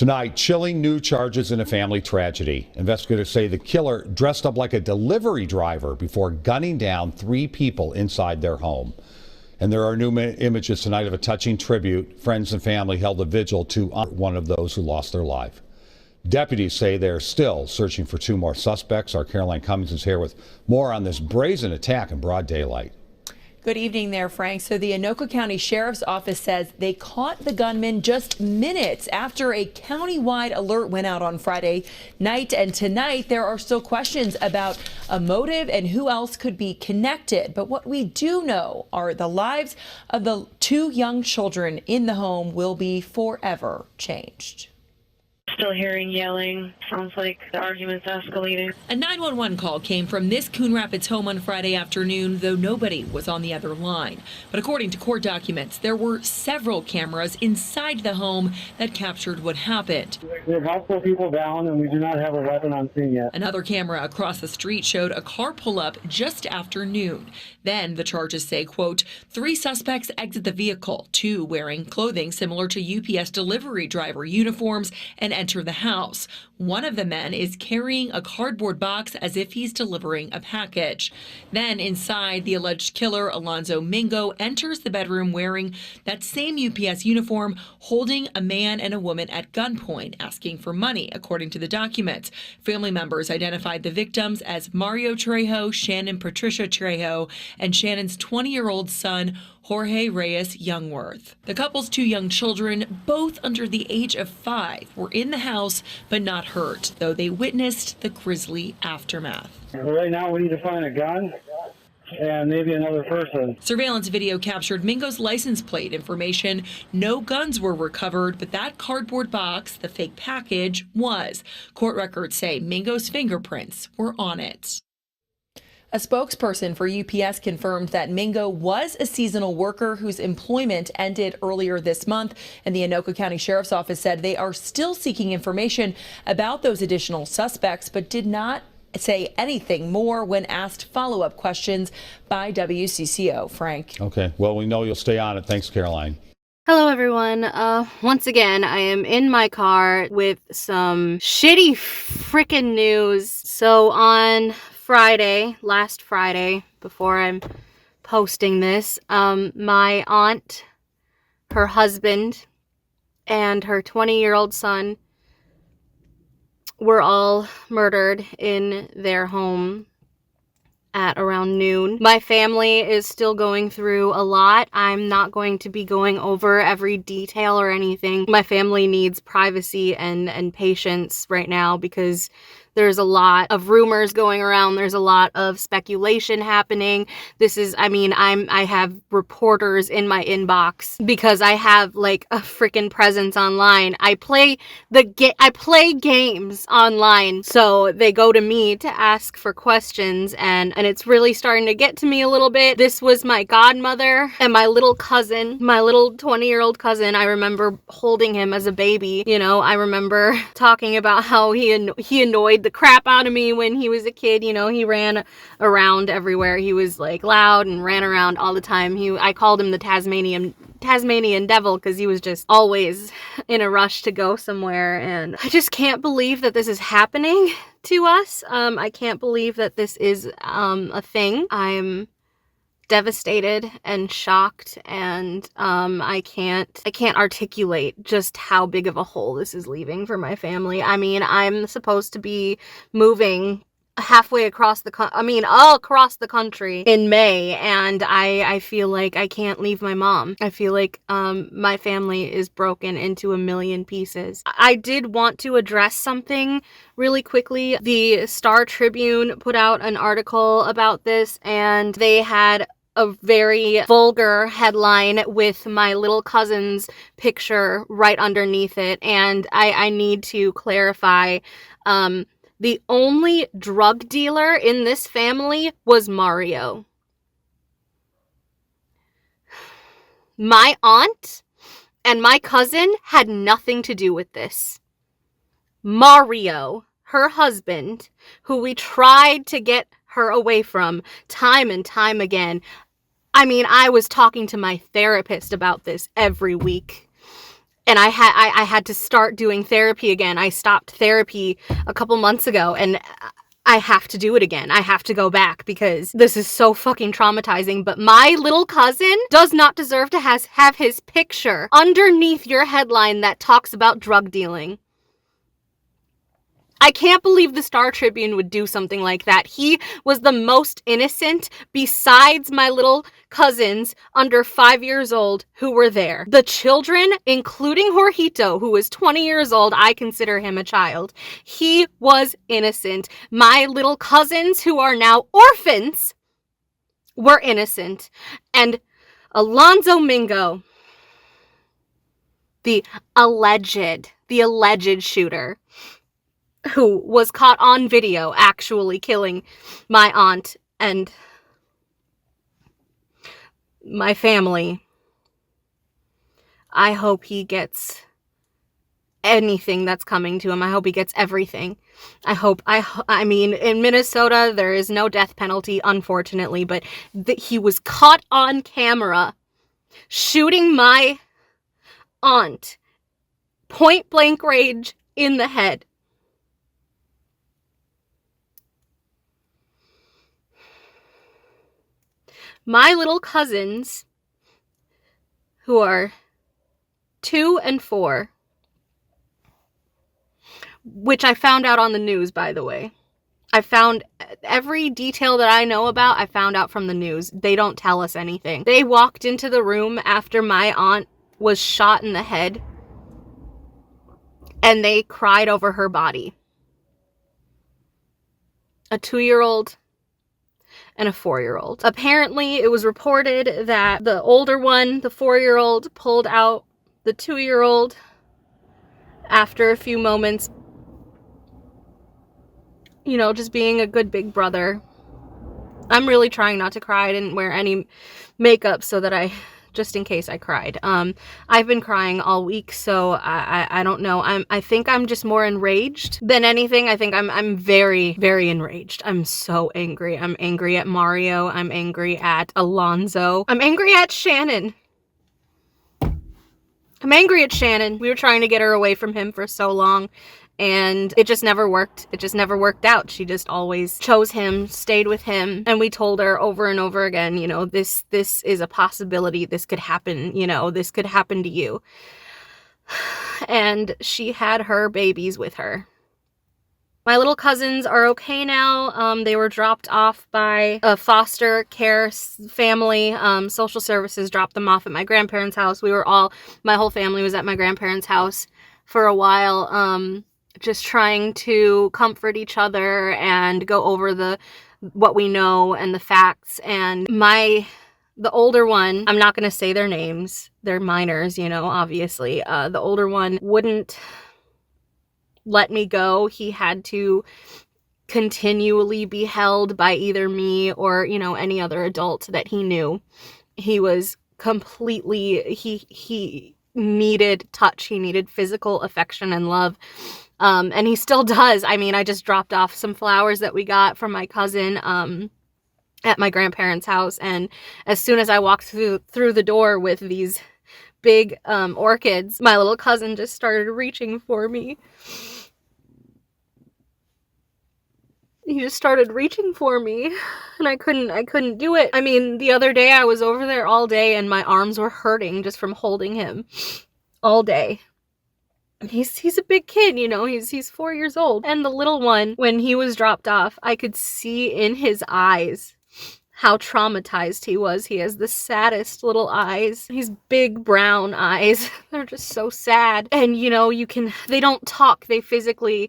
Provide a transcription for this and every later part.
Tonight, chilling new charges in a family tragedy. Investigators say the killer dressed up like a delivery driver before gunning down 3 people inside their home. And there are new images tonight of a touching tribute. Friends and family held a vigil to honor one of those who lost their life. Deputies say they're still searching for 2 more suspects. Our Caroline Cummings is here with more on this brazen attack in broad daylight. Good evening there, Frank. So the Anoka County Sheriff's Office says they caught the gunman just minutes after a countywide alert went out on Friday night. And tonight, there are still questions about a motive and who else could be connected. But what we do know are the lives of the 2 young children in the home will be forever changed. Still hearing yelling. Sounds like the argument's escalating. A 911 call came from this Coon Rapids home on Friday afternoon, though nobody was on the other line. But according to court documents, there were several cameras inside the home that captured what happened. We have multiple people down, and we do not have a weapon on scene yet. Another camera across the street showed a car pull up just after noon. Then the charges say, quote, 3 suspects exit the vehicle, 2 wearing clothing similar to UPS delivery driver uniforms and enter the house. One of the men is carrying a cardboard box as if he's delivering a package. Then inside, the alleged killer, Alonzo Mingo, enters the bedroom wearing that same UPS uniform, holding a man and a woman at gunpoint, asking for money, according to the documents. Family members identified the victims as Mario Trejo, Shannon Patricia Trejo, and Shannon's 20-year-old son, Jorge Reyes Youngworth. The couple's 2 young children, both under the age of 5, were in the house but not hurt, though they witnessed the grisly aftermath. Right now, we need to find a gun and maybe another person. Surveillance video captured Mingo's license plate information. No guns were recovered, but that cardboard box, the fake package, was. Court records say Mingo's fingerprints were on it. A spokesperson for UPS confirmed that Mingo was a seasonal worker whose employment ended earlier this month, and the Anoka County Sheriff's Office said they are still seeking information about those additional suspects, but did not say anything more when asked follow-up questions by WCCO. Frank. Okay, well, we know you'll stay on it. Thanks, Caroline. Hello, everyone. Once again, I am in my car with some shitty freaking news. So on last Friday, before I'm posting this, my aunt, her husband, and her 20-year-old son were all murdered in their home at around noon. My family is still going through a lot. I'm not going to be going over every detail or anything. My family needs privacy and patience right now because there's a lot of rumors going around. There's a lot of speculation happening. I have reporters in my inbox because I have like a freaking presence online. I play games online. So they go to me to ask for questions and it's really starting to get to me a little bit. This was my godmother and my little cousin, my little 20-year-old cousin. I remember holding him as a baby. You know, I remember talking about how he annoyed the crap out of me when he was a kid. You know, he ran around everywhere. He was like loud and ran around all the time. I called him the Tasmanian devil because he was just always in a rush to go somewhere, and I just can't believe that this is happening to us. I can't believe that this is a thing. I'm devastated and shocked, and I can't articulate just how big of a hole this is leaving for my family. I mean, I'm supposed to be moving halfway across all across the country in May, and I feel like I can't leave my mom. I feel like my family is broken into a million pieces. I did want to address something really quickly. The Star Tribune put out an article about this, and they had a very vulgar headline with my little cousin's picture right underneath it, and I need to clarify. The only drug dealer in this family was Mario. My aunt and my cousin had nothing to do with this. Mario, her husband, who we tried to get her away from time and time again. I mean, I was talking to my therapist about this every week. And I had to start doing therapy again. I stopped therapy a couple months ago, and I have to do it again. I have to go back because this is so fucking traumatizing. But my little cousin does not deserve to have his picture underneath your headline that talks about drug dealing. I can't believe the Star Tribune would do something like that. He was the most innocent besides my little cousins under 5 years old who were there. The children, including Jorgito, who was 20 years old, I consider him a child. He was innocent. My little cousins, who are now orphans, were innocent. And Alonzo Mingo, the alleged shooter, who was caught on video actually killing my aunt and my family. I hope he gets anything that's coming to him. I hope he gets everything. I mean, in Minnesota, there is no death penalty, unfortunately, but he was caught on camera shooting my aunt point blank range in the head. My little cousins, who are 2 and 4, which I found out on the news, by the way. I found every detail that I know about, I found out from the news. They don't tell us anything. They walked into the room after my aunt was shot in the head, and they cried over her body. A 2-year-old and a 4-year-old. Apparently, it was reported that the older one, the 4-year-old, pulled out the 2-year-old after a few moments, you know, just being a good big brother. I'm really trying not to cry. I didn't wear any makeup so that just in case I cried. I've been crying all week, so I don't know. I think I'm just more enraged than anything. I think I'm very, very enraged. I'm so angry. I'm angry at Mario. I'm angry at Alonzo. I'm angry at Shannon. I'm angry at Shannon. We were trying to get her away from him for so long, and it just never worked. It just never worked out. She just always chose him, stayed with him, and we told her over and over again, you know, this is a possibility. This could happen, you know, this could happen to you. And she had her babies with her. My little cousins are okay now. They were dropped off by a foster care family. Social services dropped them off at my grandparents' house. My whole family was at my grandparents' house for a while, just trying to comfort each other and go over what we know and the facts. And the older one, I'm not going to say their names. They're minors, you know, obviously. The older one wouldn't let me go. He had to continually be held by either me or, you know, any other adult that he knew. He was completely, he needed touch. He needed physical affection and love. And he still does. I mean, I just dropped off some flowers that we got from my cousin, at my grandparents' house. And as soon as I walked through the door with these big, orchids, my little cousin just started reaching for me. He just started reaching for me, and I couldn't do it. I mean, the other day I was over there all day and my arms were hurting just from holding him all day. He's a big kid, you know, he's 4 years old. And the little one, when he was dropped off, I could see in his eyes how traumatized he was. He has the saddest little eyes. These big brown eyes. They're just so sad. And, you know, they don't talk. They physically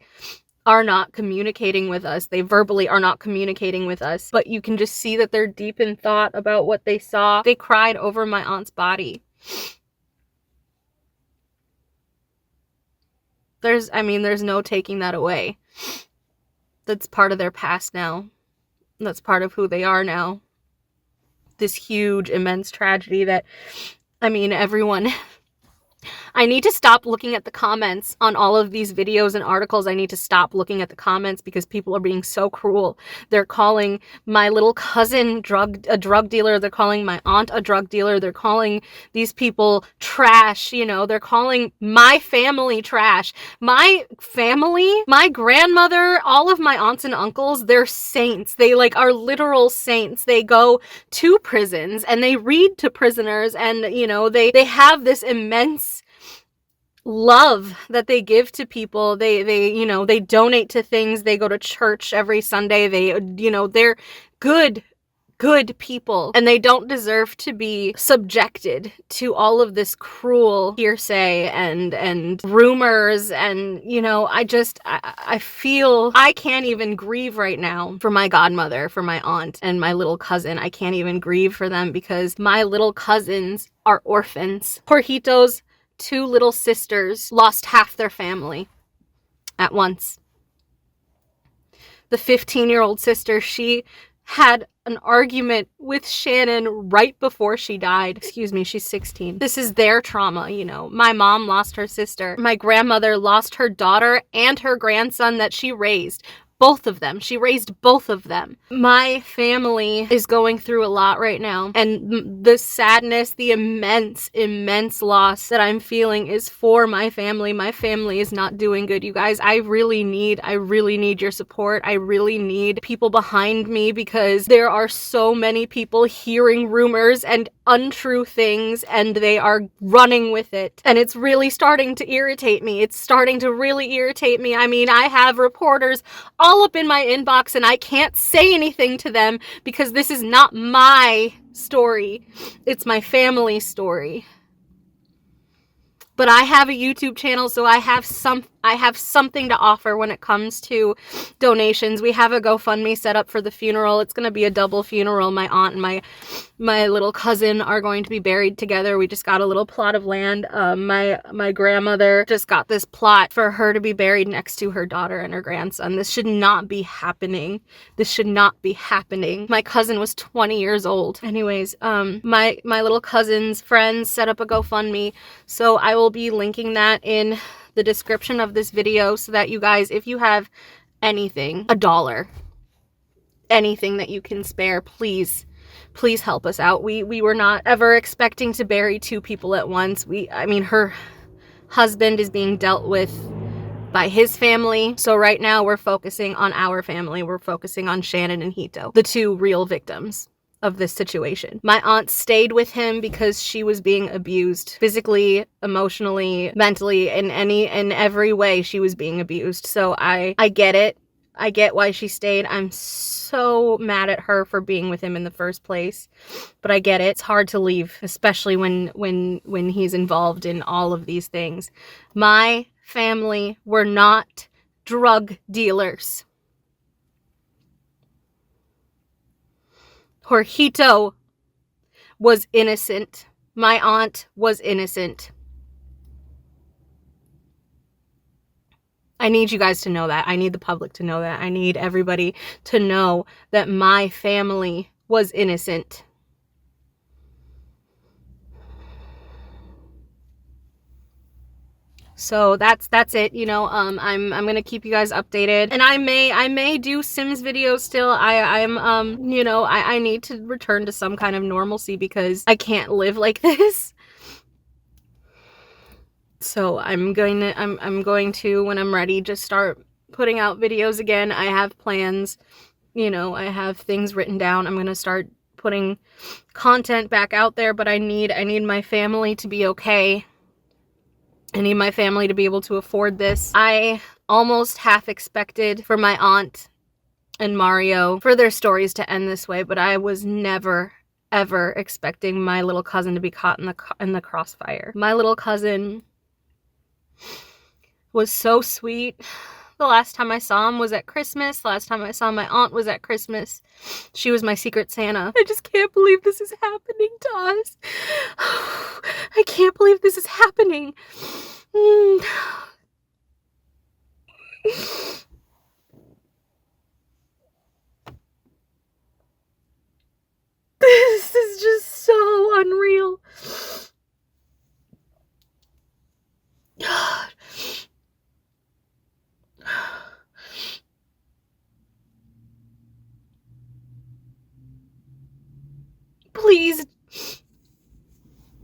are not communicating with us. They verbally are not communicating with us. But you can just see that they're deep in thought about what they saw. They cried over my aunt's body. There's no taking that away. That's part of their past now. That's part of who they are now. This huge, immense tragedy that, I mean, everyone I need to stop looking at the comments on all of these videos and articles. I need to stop looking at the comments because people are being so cruel. They're calling my little cousin a drug dealer. They're calling my aunt a drug dealer. They're calling these people trash. You know, they're calling my family trash. My family, my grandmother, all of my aunts and uncles, they're saints. They like are literal saints. They go to prisons and they read to prisoners, and you know, they have this immense love that they give to people. They you know, they donate to things. They go to church every Sunday. They, you know, they're good people, and they don't deserve to be subjected to all of this cruel hearsay and rumors. And you know, I feel I can't even grieve right now for my godmother, for my aunt and my little cousin. I can't even grieve for them because my little cousins are orphans. Jorgito's two little sisters lost half their family at once. The 15-year-old sister, she had an argument with Shannon right before she died. Excuse me, she's 16. This is their trauma, you know. My mom lost her sister. My grandmother lost her daughter and her grandson that she raised. Both of them. She raised both of them. My family is going through a lot right now. And the sadness, the immense loss that I'm feeling is for my family. My family is not doing good, you guys. I really need your support. I really need people behind me because there are so many people hearing rumors and untrue things and they are running with it. And it's really starting to irritate me. It's starting to really irritate me. I mean, I have reporters all up in my inbox and I can't say anything to them because this is not my story. It's my family's story. But I have a YouTube channel, so I have something to offer when it comes to donations. We have a GoFundMe set up for the funeral. It's going to be a double funeral. My aunt and my little cousin are going to be buried together. We just got a little plot of land. My grandmother just got this plot for her to be buried next to her daughter and her grandson. This should not be happening. This should not be happening. My cousin was 20 years old. Anyways, my little cousin's friends set up a GoFundMe, so I will be linking that in the description of this video so that you guys, if you have anything, $1, anything that you can spare, please help us out. We were not ever expecting to bury two people at once. I mean, her husband is being dealt with by his family. So right now we're focusing on our family. We're focusing on Shannon and Hito, the two real victims of this situation. My aunt stayed with him because she was being abused physically, emotionally, mentally, in every way she was being abused. So I get it. I get why she stayed. I'm so mad at her for being with him in the first place, but I get it. It's hard to leave, especially when he's involved in all of these things. My family were not drug dealers. Jorgito was innocent. My aunt was innocent. I need you guys to know that. I need the public to know that. I need everybody to know that my family was innocent. So that's it. You know, I'm gonna keep you guys updated, and I may do Sims videos still. I'm you know, I need to return to some kind of normalcy because I can't live like this. So I'm going to, when I'm ready, just start putting out videos again. I have plans, you know, I have things written down. I'm gonna start putting content back out there, but I need my family to be okay. I need my family to be able to afford this. I almost half expected for my aunt and Mario for their stories to end this way, but I was never, ever expecting my little cousin to be caught in the crossfire. My little cousin was so sweet. The last time I saw him was at Christmas. The last time I saw my aunt was at Christmas. She was my secret Santa. I just can't believe this is happening to us. I can't believe this is happening. This is just so unreal. please,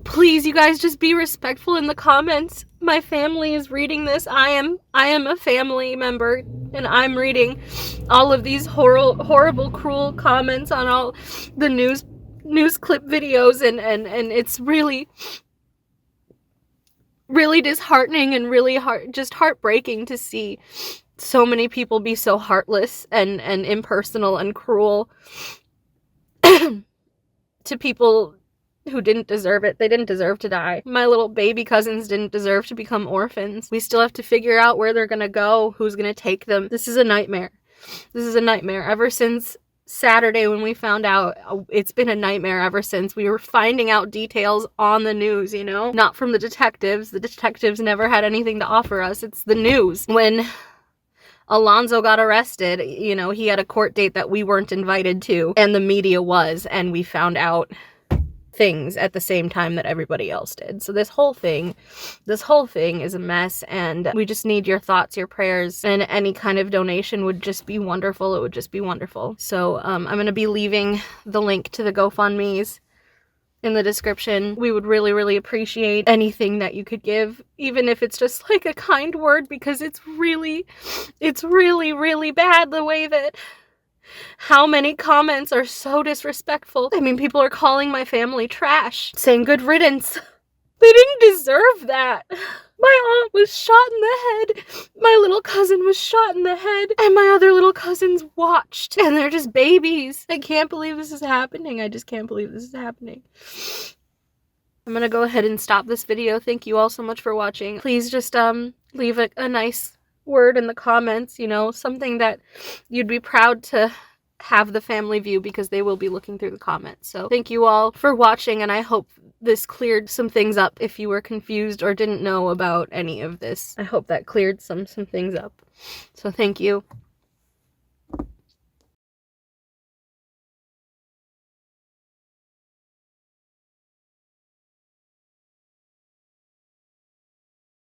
please, you guys, just be respectful in the comments. My family is reading this. I am a family member, and I'm reading all of these horrible, cruel comments on all the news clip videos, and it's really disheartening and really just heartbreaking to see so many people be so heartless and impersonal and cruel to people who didn't deserve it. They didn't deserve to die. My little baby cousins didn't deserve to become orphans. We still have to figure out where they're gonna go, who's gonna take them. This is a nightmare. This is a nightmare. Ever since Saturday when we found out, it's been a nightmare ever since. We were finding out details on the news, you know? Not from the detectives. The detectives never had anything to offer us. It's the news. When Alonzo got arrested, you know, he had a court date that we weren't invited to, and the media was, and we found out things at the same time that everybody else did. So this whole thing is a mess, and we just need your thoughts, your prayers, and any kind of donation would just be wonderful. It would just be wonderful. So I'm going to be leaving the link to the GoFundMe's in the description. We would really, really appreciate anything that you could give, even if it's just like a kind word, because it's really, really bad the way that how many comments are so disrespectful. I mean, people are calling my family trash, saying good riddance. They didn't deserve that. My aunt was shot in the head. My little cousin was shot in the head. And my other little cousins watched. And they're just babies. I can't believe this is happening. I just can't believe this is happening. I'm gonna go ahead and stop this video. Thank you all so much for watching. Please just leave a nice word in the comments, you know, something that you'd be proud to have the family view, because they will be looking through the comments. So thank you all for watching, and I hope this cleared some things up if you were confused or didn't know about any of this. I hope that cleared some things up. So thank you.